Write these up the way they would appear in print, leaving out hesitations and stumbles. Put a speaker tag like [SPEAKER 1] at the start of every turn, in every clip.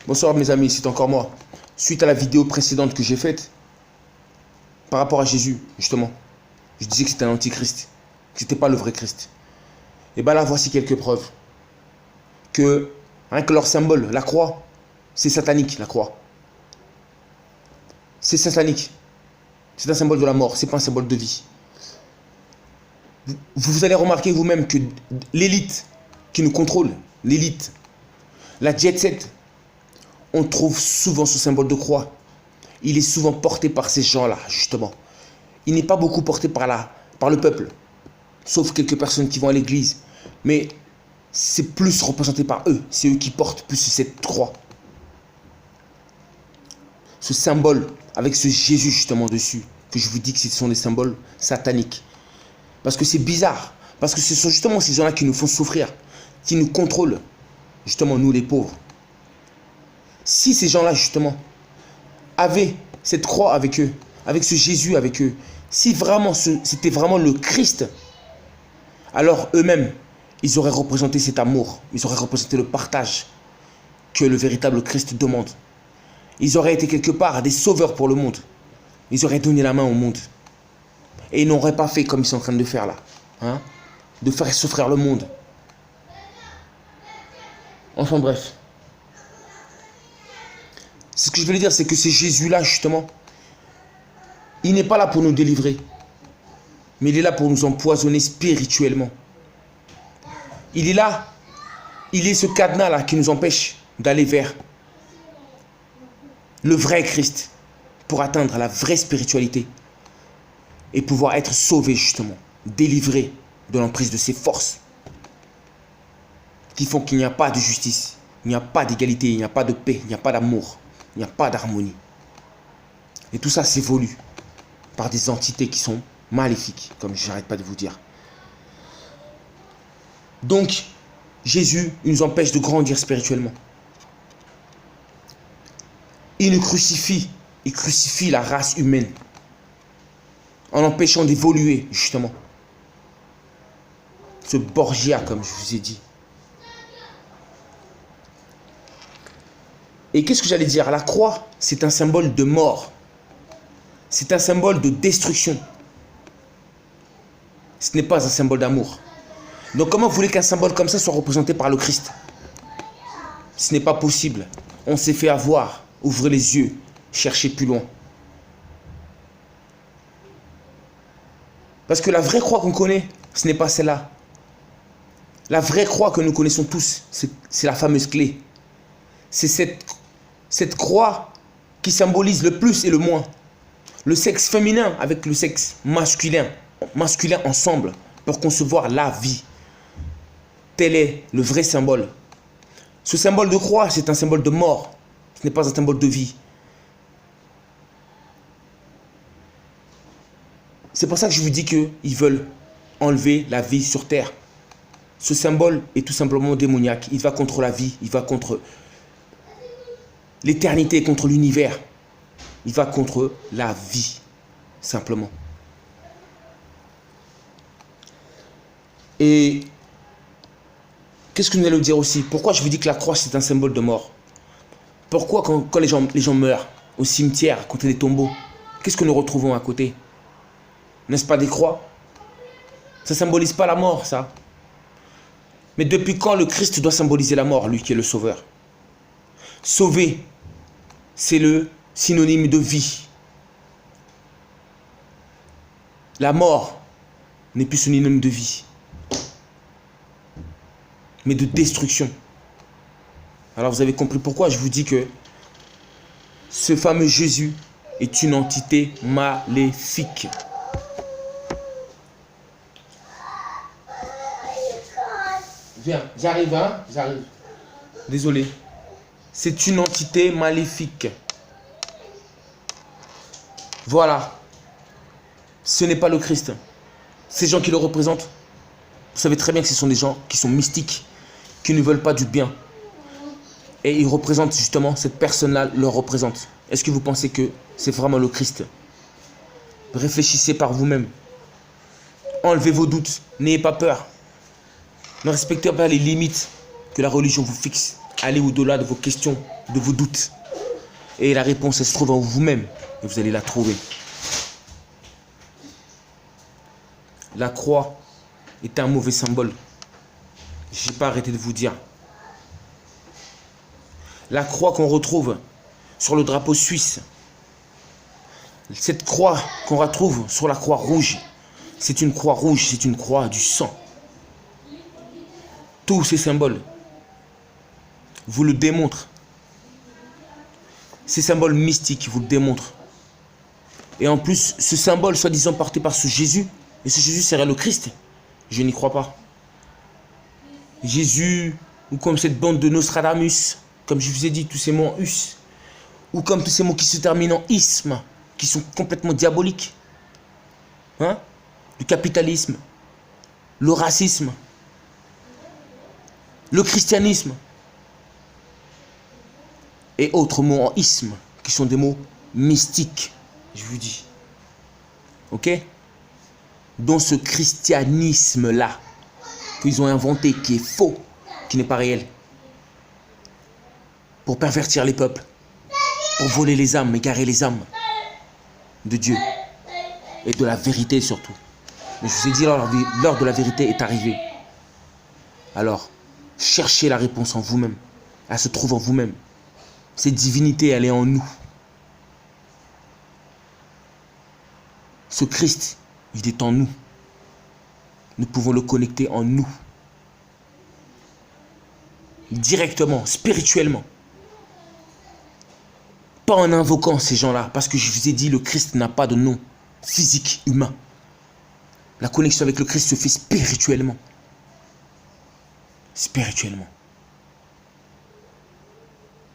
[SPEAKER 1] Bonsoir mes amis, c'est encore moi. Suite à la vidéo précédente que j'ai faite, par rapport à Jésus, justement, je disais que c'était un antichrist, que c'était pas le vrai Christ. Et bien là, voici quelques preuves. Que rien que leur symbole, la croix, c'est satanique, la croix. C'est satanique. C'est un symbole de la mort, c'est pas un symbole de vie. Vous allez remarquer vous-même que l'élite qui nous contrôle, l'élite, la jet set, on trouve souvent ce symbole de croix. Il est souvent porté par ces gens-là, justement. Il n'est pas beaucoup porté par le peuple, sauf quelques personnes qui vont à l'église. Mais c'est plus représenté par eux. C'est eux qui portent plus cette croix. Ce symbole, avec ce Jésus justement dessus, que je vous dis que ce sont des symboles sataniques. Parce que c'est bizarre. Parce que ce sont justement ces gens-là qui nous font souffrir, qui nous contrôlent, justement nous les pauvres. Si ces gens-là, justement, avaient cette croix avec eux, avec ce Jésus avec eux, si vraiment c'était vraiment le Christ, alors eux-mêmes, ils auraient représenté cet amour, ils auraient représenté le partage que le véritable Christ demande. Ils auraient été quelque part des sauveurs pour le monde. Ils auraient donné la main au monde. Et ils n'auraient pas fait comme ils sont en train de faire là, hein, de faire souffrir le monde. Enfin bref. Ce que je veux dire, c'est que c'est Jésus-là, justement, il n'est pas là pour nous délivrer, mais il est là pour nous empoisonner spirituellement. Il est là, il est ce cadenas-là qui nous empêche d'aller vers le vrai Christ, pour atteindre la vraie spiritualité et pouvoir être sauvé, justement, délivré de l'emprise de ces forces qui font qu'il n'y a pas de justice, il n'y a pas d'égalité, il n'y a pas de paix, il n'y a pas d'amour. Il n'y a pas d'harmonie. Et tout ça, c'est voulu par des entités qui sont maléfiques, comme je n'arrête pas de vous dire. Donc, Jésus, il nous empêche de grandir spirituellement. Il nous crucifie. Il crucifie la race humaine en empêchant d'évoluer, justement. Ce Borgia, comme je vous ai dit. Et qu'est-ce que j'allais dire? La croix, c'est un symbole de mort. C'est un symbole de destruction. Ce n'est pas un symbole d'amour. Donc comment vous voulez qu'un symbole comme ça soit représenté par le Christ? Ce n'est pas possible. On s'est fait avoir. Ouvrez les yeux. Cherchez plus loin. Parce que la vraie croix qu'on connaît, ce n'est pas celle-là. La vraie croix que nous connaissons tous, c'est la fameuse clé. C'est cette croix qui symbolise le plus et le moins. Le sexe féminin avec le sexe masculin ensemble pour concevoir la vie. Tel est le vrai symbole. Ce symbole de croix, c'est un symbole de mort. Ce n'est pas un symbole de vie. C'est pour ça que je vous dis qu'ils veulent enlever la vie sur terre. Ce symbole est tout simplement démoniaque. Il va contre la vie, il va contre l'éternité, contre l'univers. Il va contre la vie, simplement. Et qu'est-ce que nous allons dire aussi? Pourquoi je vous dis que la croix, c'est un symbole de mort? Pourquoi quand les gens meurent au cimetière, à côté des tombeaux, qu'est-ce que nous retrouvons à côté? N'est-ce pas des croix? Ça ne symbolise pas la mort, ça. Mais depuis quand le Christ doit symboliser la mort, lui qui est le sauveur? Sauver, c'est le synonyme de vie. La mort n'est plus synonyme de vie, mais de destruction. Alors vous avez compris pourquoi je vous dis que ce fameux Jésus est une entité maléfique. Viens, j'arrive, hein? J'arrive. Désolé. C'est une entité maléfique. Voilà. Ce n'est pas le Christ. Ces gens qui le représentent, vous savez très bien que ce sont des gens qui sont mystiques, qui ne veulent pas du bien. Et ils représentent justement, cette personne-là leur représente. Est-ce que vous pensez que c'est vraiment le Christ? Réfléchissez par vous-même. Enlevez vos doutes. N'ayez pas peur. Ne respectez pas les limites que la religion vous fixe. Allez au-delà de vos questions, de vos doutes. Et la réponse, elle se trouve en vous-même. Et vous allez la trouver. La croix est un mauvais symbole. Je n'ai pas arrêté de vous dire. La croix qu'on retrouve sur le drapeau suisse, cette croix qu'on retrouve sur la croix rouge, c'est une croix rouge, c'est une croix du sang. Tous ces symboles vous le démontrent. Ces symboles mystiques vous le démontrent. Et en plus, ce symbole soi-disant porté par ce Jésus, et ce Jésus serait le Christ, je n'y crois pas. Jésus, ou comme cette bande de Nostradamus, comme je vous ai dit, tous ces mots en us, ou comme tous ces mots qui se terminent en isme, qui sont complètement diaboliques. Hein? Le capitalisme, le racisme, le christianisme, et autres mots en isme, qui sont des mots mystiques, je vous dis. Ok? Dans ce christianisme-là, qu'ils ont inventé, qui est faux, qui n'est pas réel, pour pervertir les peuples, pour voler les âmes, égarer les âmes de Dieu et de la vérité surtout. Mais je vous ai dit, l'heure de la vérité est arrivée. Alors, cherchez la réponse en vous-même. Elle se trouve en vous-même. Cette divinité, elle est en nous. Ce Christ, il est en nous. Nous pouvons le connecter en nous. Directement, spirituellement. Pas en invoquant ces gens-là. Parce que je vous ai dit, le Christ n'a pas de nom physique, humain. La connexion avec le Christ se fait spirituellement. Spirituellement.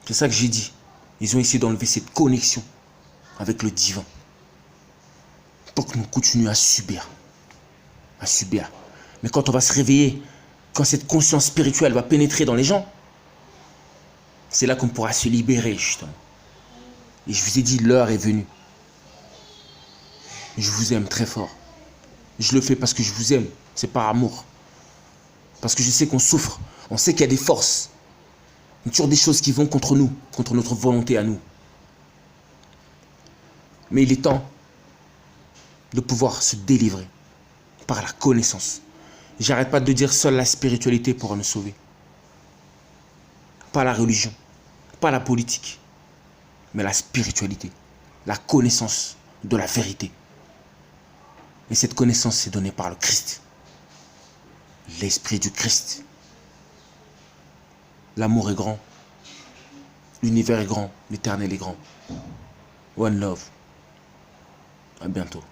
[SPEAKER 1] C'est ça que j'ai dit. Ils ont essayé d'enlever cette connexion avec le divin. Pour que nous continuions à subir. À subir. Mais quand on va se réveiller, quand cette conscience spirituelle va pénétrer dans les gens, c'est là qu'on pourra se libérer, justement. Et je vous ai dit, l'heure est venue. Je vous aime très fort. Je le fais parce que je vous aime. C'est par amour. Parce que je sais qu'on souffre. On sait qu'il y a des forces. Il y a toujours des choses qui vont contre nous, contre notre volonté à nous. Mais il est temps de pouvoir se délivrer par la connaissance. J'arrête pas de dire seule la spiritualité pourra nous sauver. Pas la religion, pas la politique, mais la spiritualité, la connaissance de la vérité. Et cette connaissance est donnée par le Christ. L'esprit du Christ. L'amour est grand. L'univers est grand. L'éternel est grand. One love. À bientôt.